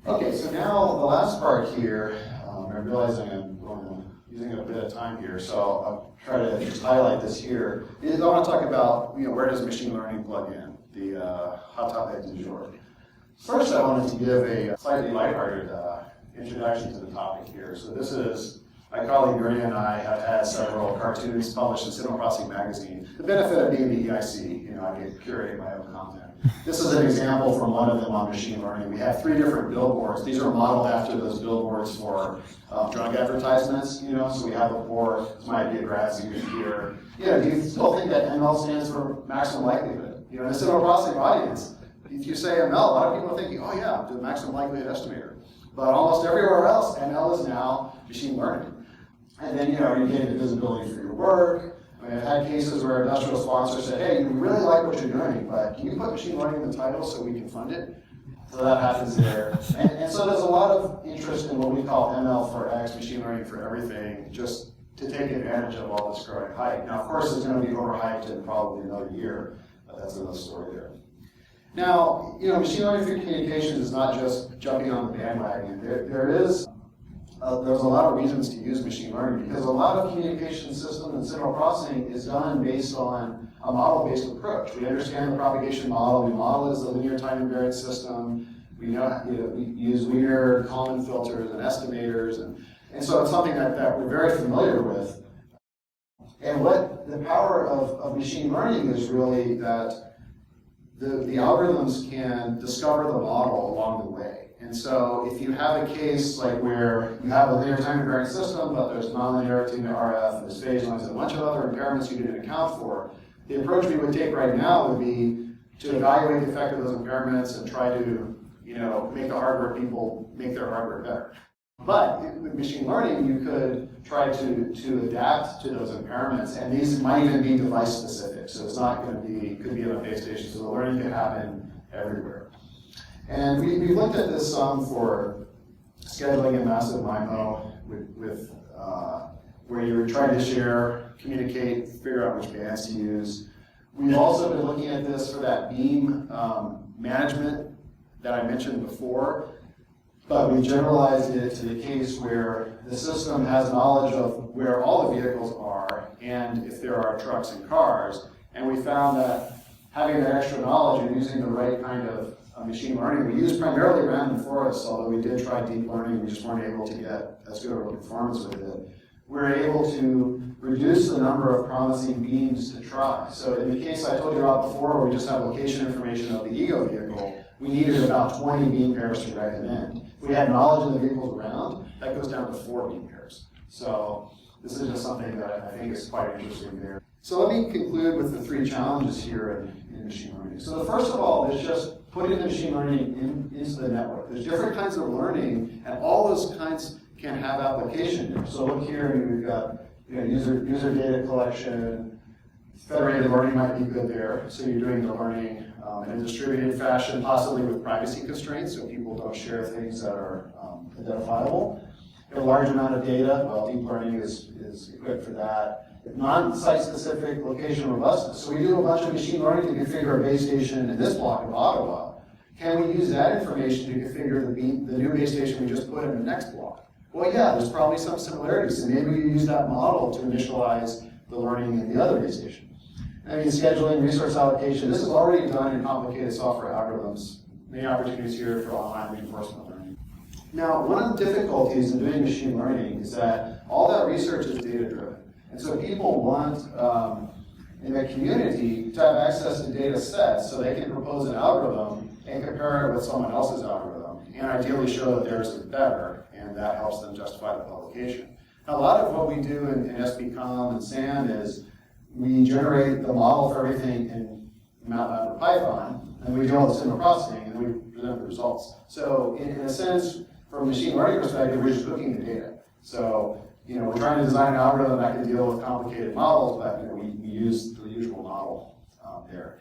Okay, so now the last part here, I'm realizing I'm going using a bit of time here, so I'll try to just highlight this here. I want to talk about, where does machine learning plug in, the hot topic du jour. First, I wanted to give a slightly lighthearted introduction to the topic here. So this is, my colleague Maria and I have had several cartoons published in Signal Processing magazine. The benefit of being the EIC, I get curated my own content. This is an example from one of them on machine learning. We have 3 different billboards. These are modeled after those billboards for drug advertisements, so we have a board. This might be a grad student here. Do you still think that ML stands for maximum likelihood? In a signal processing audience, if you say ML, a lot of people are thinking, oh yeah, the maximum likelihood estimator. But almost everywhere else, ML is now machine learning. And then, you're getting the visibility for your work. I mean, I've had cases where industrial sponsors said, hey, we really like what you're doing, but can you put machine learning in the title so we can fund it? So that happens there. And so there's a lot of interest in what we call ML for X, machine learning for everything, just to take advantage of all this growing hype. Now, of course, it's going to be overhyped in probably another year, but that's another story there. Now, machine learning for communications is not just jumping on the bandwagon. There's a lot of reasons to use machine learning because a lot of communication systems and signal processing is done based on a model-based approach. We understand the propagation model. We model it as a linear time invariant system. We know we use linear Kalman filters and estimators, and so it's something that we're very familiar with. And what the power of machine learning is really that the algorithms can discover the model along the way. And so if you have a case like where you have a linear time invariant system, but there's nonlinearity in the RF, there's phase noise, and a bunch of other impairments you didn't account for, the approach we would take right now would be to evaluate the effect of those impairments and try to make the hardware people make their hardware better. But with machine learning, you could try to adapt to those impairments, and these might even be device specific. So it's not going to be, could be on a base station, so the learning can happen everywhere. And we looked at this some for scheduling a massive MIMO with where you're trying to share, communicate, figure out which bands to use. We've also been looking at this for that beam management that I mentioned before. But we generalized it to the case where the system has knowledge of where all the vehicles are and if there are trucks and cars. And we found that having that extra knowledge and using the right kind of machine learning, we used primarily random forests, although we did try deep learning, we just weren't able to get as good of a performance with it. We're able to reduce the number of promising beams to try. So in the case I told you about before, where we just have location information of the ego vehicle, we needed about 20 beam pairs to recommend. If we had knowledge of the vehicles around, that goes down to 4 beam pairs. So this is just something that I think is quite interesting there. So let me conclude with the 3 challenges here in machine learning. So the first of all is just putting the machine learning into the network. There's different kinds of learning, and all those kinds can have application here. So look here, you've got user data collection. Federated learning might be good there. So you're doing the learning in a distributed fashion, possibly with privacy constraints, so people don't share things that are identifiable. A large amount of data, well, deep learning is equipped for that. Non-site specific location robustness. So we do a bunch of machine learning to configure a base station in this block of Ottawa. Can we use that information to configure the new base station we just put in the next block? Well, yeah, there's probably some similarities. So maybe we use that model to initialize the learning in the other base station. I mean, scheduling, resource allocation, this is already done in complicated software algorithms. Many opportunities here for online reinforcement learning. Now, one of the difficulties in doing machine learning is that all that research is data-driven. And so people want, in the community, to have access to data sets so they can propose an algorithm and compare it with someone else's algorithm, and ideally show that theirs is better, and that helps them justify the publication. Now, a lot of what we do in SPCOM and SAM is we generate the model for everything in MATLAB or Python, and we do all the signal processing, and we present the results. So in a sense, from a machine learning perspective, we're just cooking the data. So we're trying to design an algorithm that can deal with complicated models, but we use the usual model there.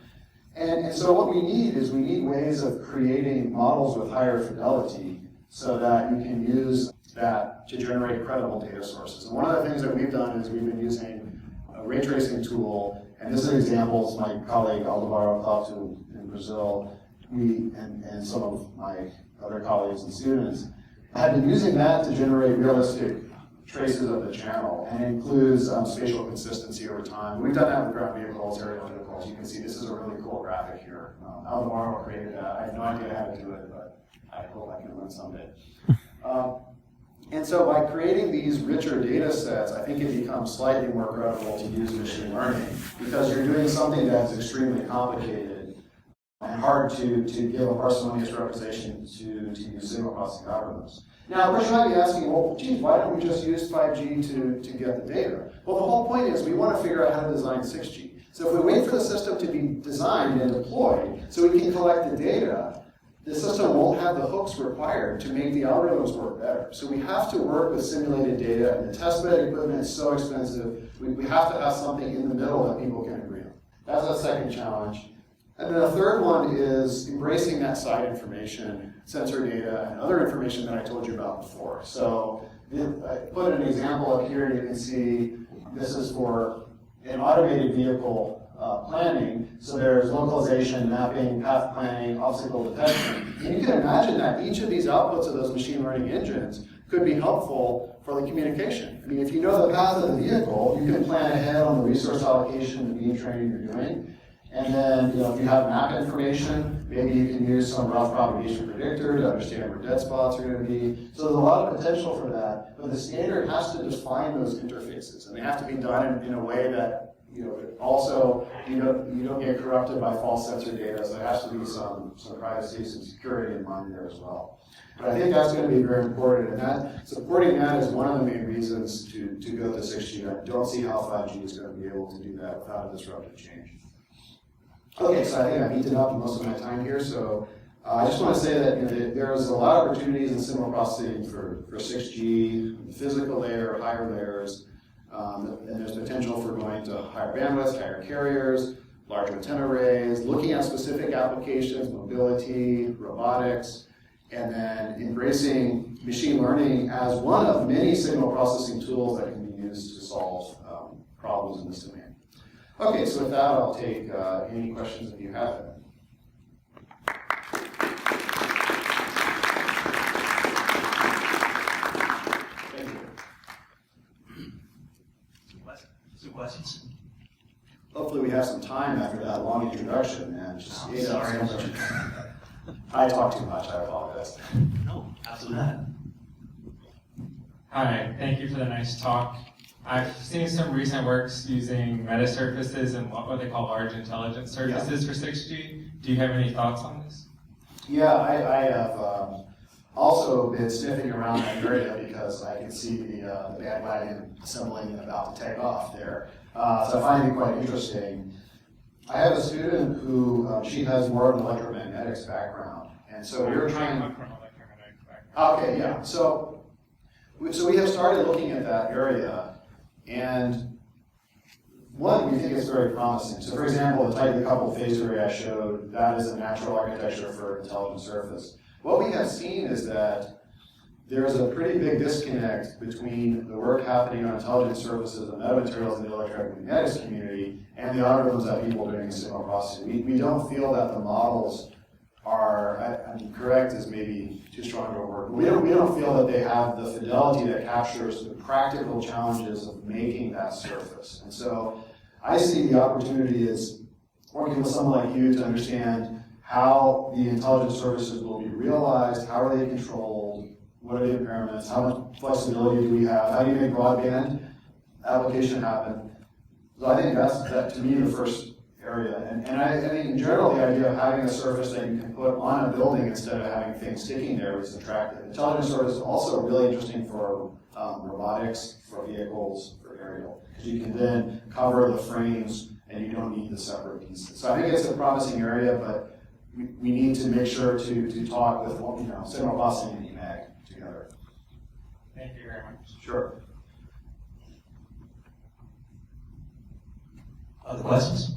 And so what we need is we need ways of creating models with higher fidelity so that you can use that to generate credible data sources. And one of the things that we've done is we've been using a ray tracing tool, and this is examples my colleague Aldevaro Clauto in Brazil, and some of my other colleagues and students have been using that to generate realistic traces of the channel, and includes spatial consistency over time. We've done that with ground vehicles, aerial vehicles. You can see this is a really cool graphic here. Alvaro created that. I have no idea how to do it, but I hope I can learn someday. And so by creating these richer data sets, I think it becomes slightly more credible to use machine learning, because you're doing something that's extremely complicated and hard to give a parsimonious representation to use signal processing algorithms. Now, of course, you might be asking, well, geez, why don't we just use 5G to get the data? Well, the whole point is we want to figure out how to design 6G. So if we wait for the system to be designed and deployed so we can collect the data, the system won't have the hooks required to make the algorithms work better. So we have to work with simulated data, and the testbed equipment is so expensive, we have to have something in the middle that people can agree on. That's a second challenge. And then the third one is embracing that side information, sensor data, and other information that I told you about before. So I put an example up here. You can see this is for an automated vehicle planning. So there's localization, mapping, path planning, obstacle detection. And you can imagine that each of these outputs of those machine learning engines could be helpful for the communication. I mean, if you know the path of the vehicle, you can plan ahead on the resource allocation and beam training you're doing. And then, if you have map information, maybe you can use some rough propagation predictor to understand where dead spots are going to be. So there's a lot of potential for that, but the standard has to define those interfaces, and they have to be done in a way that, also you don't get corrupted by false sensor data. So there has to be some privacy, some security in mind there as well. But I think that's going to be very important, and that supporting that is one of the main reasons to go to 6G. I don't see how 5G is going to be able to do that without a disruptive change. Okay, so I think I've eaten up most of my time here, so I just want to say that there's a lot of opportunities in signal processing for 6G, the physical layer, higher layers, and there's potential for going to higher bandwidth, higher carriers, large antenna arrays, looking at specific applications, mobility, robotics, and then embracing machine learning as one of many signal processing tools that can be used to solve problems in this domain. Okay, so with that, I'll take any questions that you have. Thank you. Some questions? Hopefully we have some time after that long introduction, and just sorry. I talk too much, I apologize. No, absolutely not. Hi, thank you for the nice talk. I've seen some recent works using metasurfaces and what they call large intelligent surfaces for 6G. Do you have any thoughts on this? Yeah, I have also been sniffing around that area because I can see the bandwagon assembling and about to take off there. So I find it quite interesting. I have a student who, she has more of an electromagnetics background. And so we were trying... I'm from electromagnetics background. Okay, yeah. So we have started looking at that area. And one, we think it's very promising. So for example, the tightly coupled phase array I showed, that is a natural architecture for intelligent surface. What we have seen is that there is a pretty big disconnect between the work happening on intelligent surfaces and metamaterials in the electromagnetics community and the algorithms that people are doing in signal processing. We don't feel that the models are, I mean, correct is maybe too strong a word. We don't feel that they have the fidelity that captures the practical challenges of making that surface. And so I see the opportunity as working with someone like you to understand how the intelligent surfaces will be realized, how are they controlled, what are the impairments, how much flexibility do we have, how do you make broadband application happen. So I think that's to me the first area. And I think in general the idea of having a surface that you can put on a building instead of having things sticking there is attractive. Intelligent surface is also really interesting for robotics, for vehicles, for aerial. Because you can then cover the frames and you don't need the separate pieces. So I think it's a promising area, but we need to make sure to talk with signal processing and EMAG together. Thank you very much. Sure. Other questions?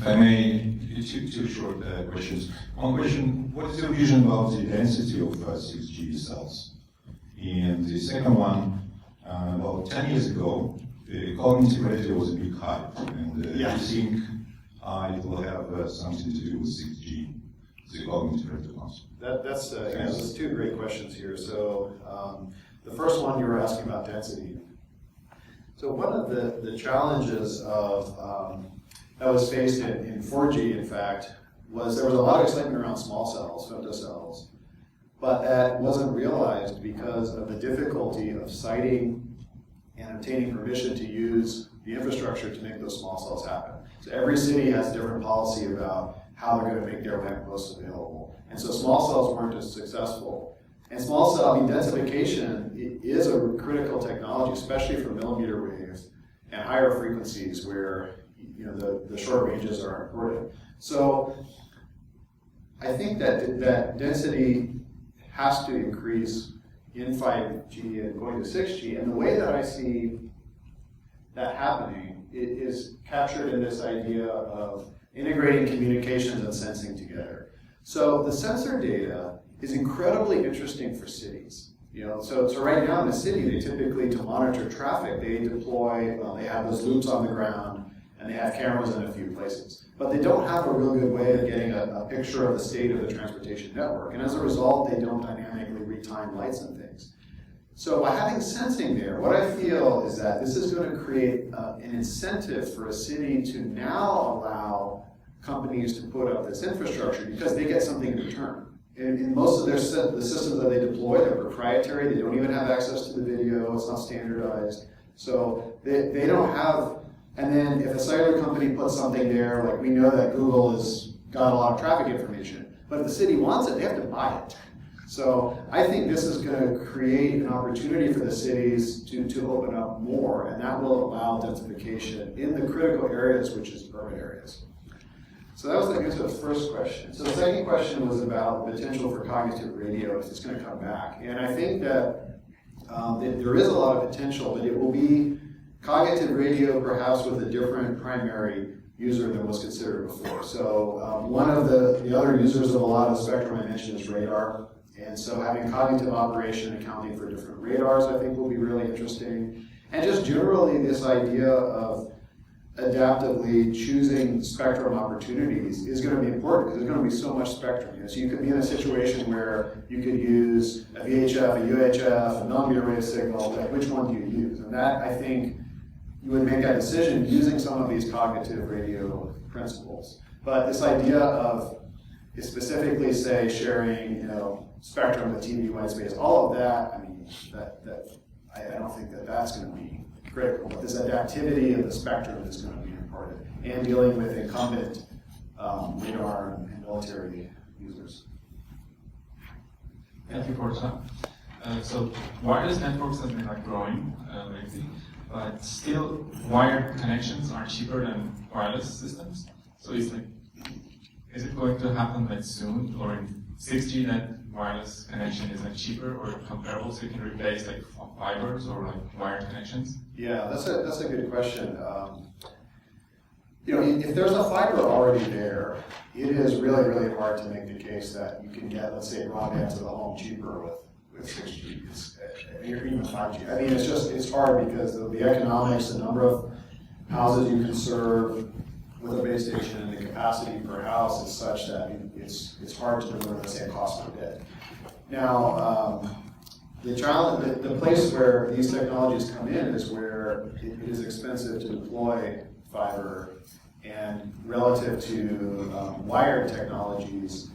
If I may, two short questions. One question, what is your vision about the density of 6G cells? And the second one, about 10 years ago, the cognitive ratio was a big hype, and I think it will have something to do with 6G, the cognitive response. That's there's two great questions here. So the first one you were asking about density. So one of the challenges of that was faced in 4G, in fact, was there was a lot of excitement around small cells, femtocells, but that wasn't realized because of the difficulty of siting and obtaining permission to use the infrastructure to make those small cells happen. So every city has a different policy about how they're going to make their land most available. And so small cells weren't as successful. And small cell, densification is a critical technology, especially for millimeter waves and higher frequencies where the short ranges are important. So I think that density has to increase in 5G and going to 6G. And the way that I see that happening is captured in this idea of integrating communications and sensing together. So the sensor data is incredibly interesting for cities. So right now in a city, they typically, to monitor traffic, they deploy, they have those loops on the ground, and they have cameras in a few places. But they don't have a real good way of getting a picture of the state of the transportation network. And as a result, they don't dynamically retime lights and things. So by having sensing there, what I feel is that this is going to create an incentive for a city to now allow companies to put up this infrastructure because they get something in return. In most of the systems that they deploy, they're proprietary. They don't even have access to the video. It's not standardized. So they don't have. And then if a cellular company puts something there, like we know that Google has got a lot of traffic information, but if the city wants it, they have to buy it. So I think this is going to create an opportunity for the cities to open up more, and that will allow densification in the critical areas, which is urban areas. So that was the answer to the first question. So the second question was about the potential for cognitive radio if it's going to come back. And I think that there is a lot of potential, but it will be cognitive radio perhaps with a different primary user than was considered before. So one of the other users of a lot of the spectrum I mentioned is radar. And so having cognitive operation accounting for different radars I think will be really interesting. And just generally this idea of adaptively choosing spectrum opportunities is going to be important because there's going to be so much spectrum. So you could be in a situation where you could use a VHF, a UHF, a millimeter wave signal, like which one do you use? And that, I think, you would make that decision using some of these cognitive radio principles. But this idea of specifically, say, sharing, spectrum with TV white space, all of that, I mean, I don't think that that's going to be critical. But this adaptivity of the spectrum is going to be important, and dealing with incumbent radar and military users. Thank you for that. So wireless networks have been growing lately, but still wired connections are cheaper than wireless systems. So is it going to happen soon, or in 6G that wireless connection is cheaper or comparable, so you can replace fibers or wired connections? Yeah, that's a good question. If there's a fiber already there, it is really, really hard to make the case that you can get, let's say, broadband to the home cheaper with 6G, or even 5G. I mean, it's hard because of the economics, the number of houses you can serve with a base station, and the capacity per house is such that it's hard to deliver the same cost per bit. Now, the place where these technologies come in is where it is expensive to deploy fiber, and relative to wired technologies,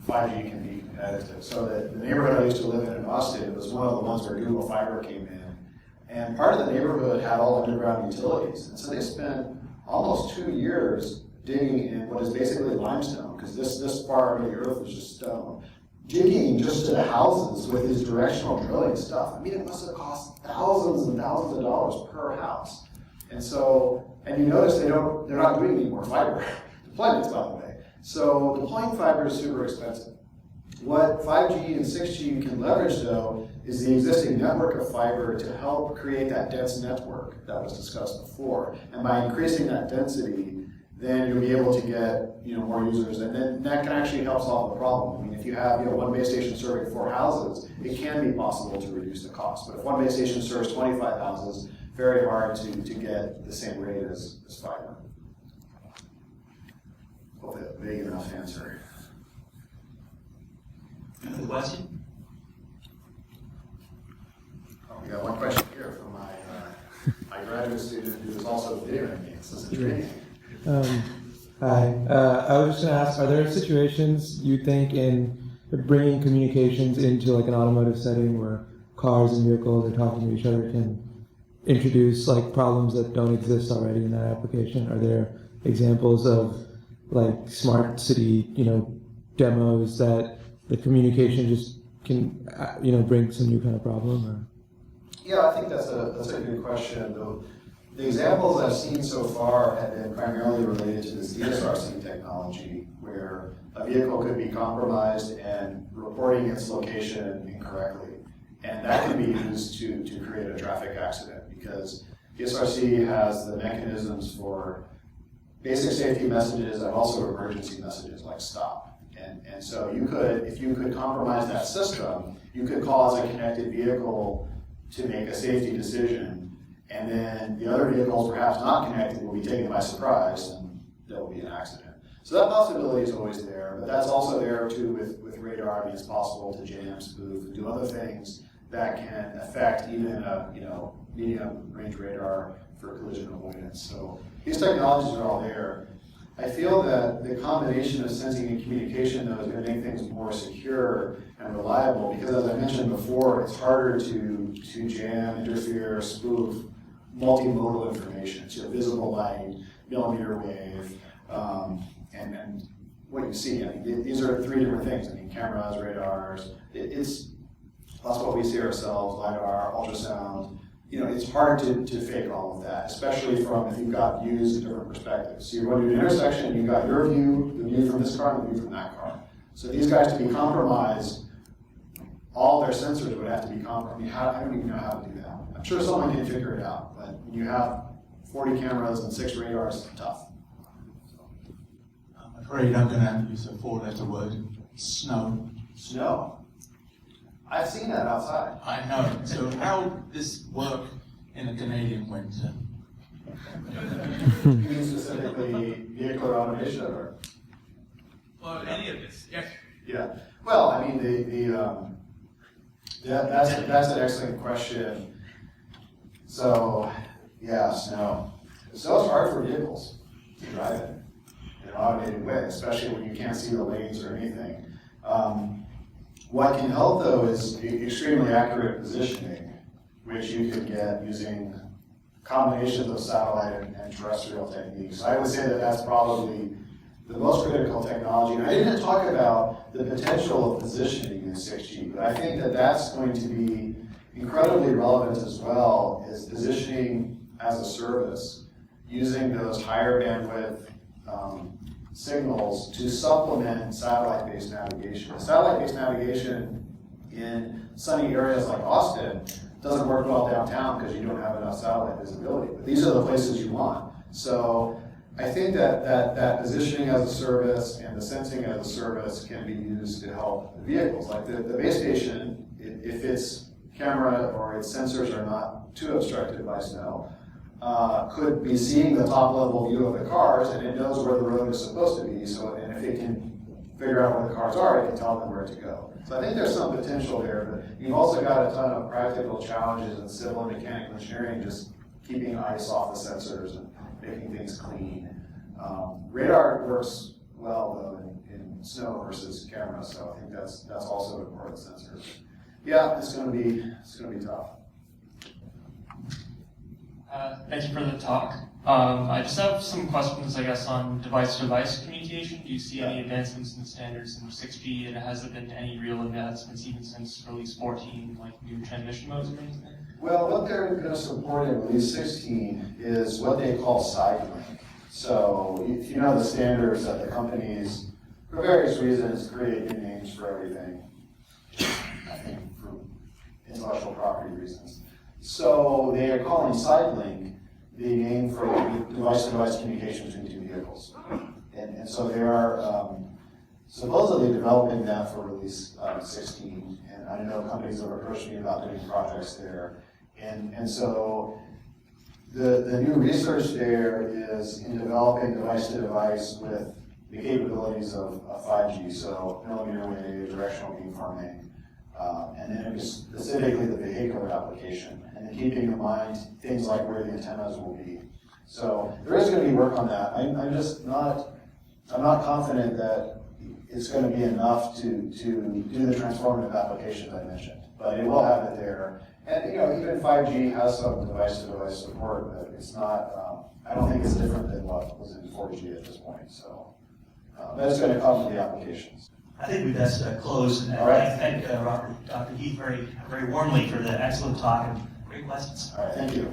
5G can be competitive. So the neighborhood I used to live in Austin was one of the ones where Google Fiber came in, and part of the neighborhood had all underground utilities, and so they spent almost 2 years digging in what is basically limestone, because this part of the earth was just stone, digging just to the houses with his directional drilling stuff. I mean, it must have cost thousands and thousands of dollars per house. And so, and you notice they're not doing any more fiber deployments, by the way. So deploying fiber is super expensive. What 5G and 6G can leverage, though, is the existing network of fiber to help create that dense network that was discussed before. And by increasing that density, then you'll be able to get more users, and then that can actually help solve the problem. I mean, if you have one base station serving 4 houses, it can be possible to reduce the cost. But if one base station serves 25 houses, very hard to get the same rate as fiber. with a vague enough answer. Another question? Oh, we got one question here from my graduate student who is also videoing me. This is intriguing. Hi. I was just going to ask, are there situations you think in bringing communications into like an automotive setting where cars and vehicles are talking to each other can introduce like problems that don't exist already in that application? Are there examples of like smart city, demos that the communication just can, bring some new kind of problem? Or? Yeah, I think that's a good question. The examples I've seen so far have been primarily related to this DSRC technology, where a vehicle could be compromised and reporting its location incorrectly. And that can be used to create a traffic accident, because DSRC has the mechanisms for basic safety messages and also emergency messages like stop. And so if you could compromise that system, you could cause a connected vehicle to make a safety decision, and then the other vehicles, perhaps not connected, will be taken by surprise, and there will be an accident. So that possibility is always there, but that's also there too with radar. I mean, it's possible to jam, spoof, and do other things that can affect even a medium range radar for collision avoidance. So these technologies are all there. I feel that the combination of sensing and communication, though, is going to make things more secure and reliable, because as I mentioned before, it's harder to jam, interfere, spoof multimodal information. So visible light, millimeter wave, and what you see. I mean, these are three different things. I mean, cameras, radars. That's what we see ourselves, LiDAR, ultrasound. It's hard to fake all of that, especially if you've got views in different perspectives. So you're going to an intersection, you've got your view, the view from this car, and the view from that car. So these guys, to be compromised, all their sensors would have to be compromised. I mean, I don't even know how to do that. I'm sure someone can figure it out, but when you have 40 cameras and 6 radars, it's tough. I'm afraid I'm going to have to use a 4-letter word: snow. Snow. I've seen that outside. I know. So how would this work in a Canadian winter? You mean specifically vehicular automation, or? Well, any of this, yes. Yeah. Well, I mean, that's an excellent question. So, yeah, snow. Snow's hard for vehicles to drive in an automated way, especially when you can't see the lanes or anything. What can help, though, is extremely accurate positioning, which you can get using combinations of satellite and terrestrial techniques. I would say that that's probably the most critical technology. And I didn't talk about the potential of positioning in 6G, but I think that that's going to be incredibly relevant as well, is positioning as a service, using those higher bandwidth signals to supplement satellite-based navigation. Satellite-based navigation in sunny areas like Austin doesn't work well downtown because you don't have enough satellite visibility, but these are the places you want. So I think that positioning as a service and the sensing as a service can be used to help the vehicles. Like the base station, if its camera or its sensors are not too obstructed by snow, could be seeing the top level view of the cars, and it knows where the road is supposed to be. So, and if it can figure out where the cars are, it can tell them where to go. So I think there's some potential there, but you've also got a ton of practical challenges in civil and mechanical engineering, just keeping ice off the sensors and making things clean. Radar works well though in snow versus camera, so I think that's also an important sensor. Yeah, it's going to be tough. Thank you for the talk. I just have some questions, I guess, on device-to-device communication. Do you see any advancements in standards in 6G, and has there been any real advancements even since release 14, like new transmission modes or anything? Well, what they're going to support in release 16 is what they call sidelink. So if you know the standards that the companies, for various reasons, create new names for everything, I think for intellectual property reasons. So they are calling sidelink the name for device-to-device communication between two vehicles. And so they are supposedly developing that for release 16. And I know companies have approached me about doing projects there. And so the new research there is in developing device-to-device with the capabilities of 5G, so millimeter wave, directional beamforming, and then it was specifically the vehicular application, and then keeping in mind things like where the antennas will be. So there is going to be work on that. I'm not confident that it's going to be enough to do the transformative applications I mentioned, but it will have it there. And even 5G has some device-to-device support, but it's not. I don't think it's different than what was in 4G at this point. So, but it's going to come to the applications. I think we best close, and All right. I thank Dr. Heath very warmly for the excellent talk and great questions. All right, thank you.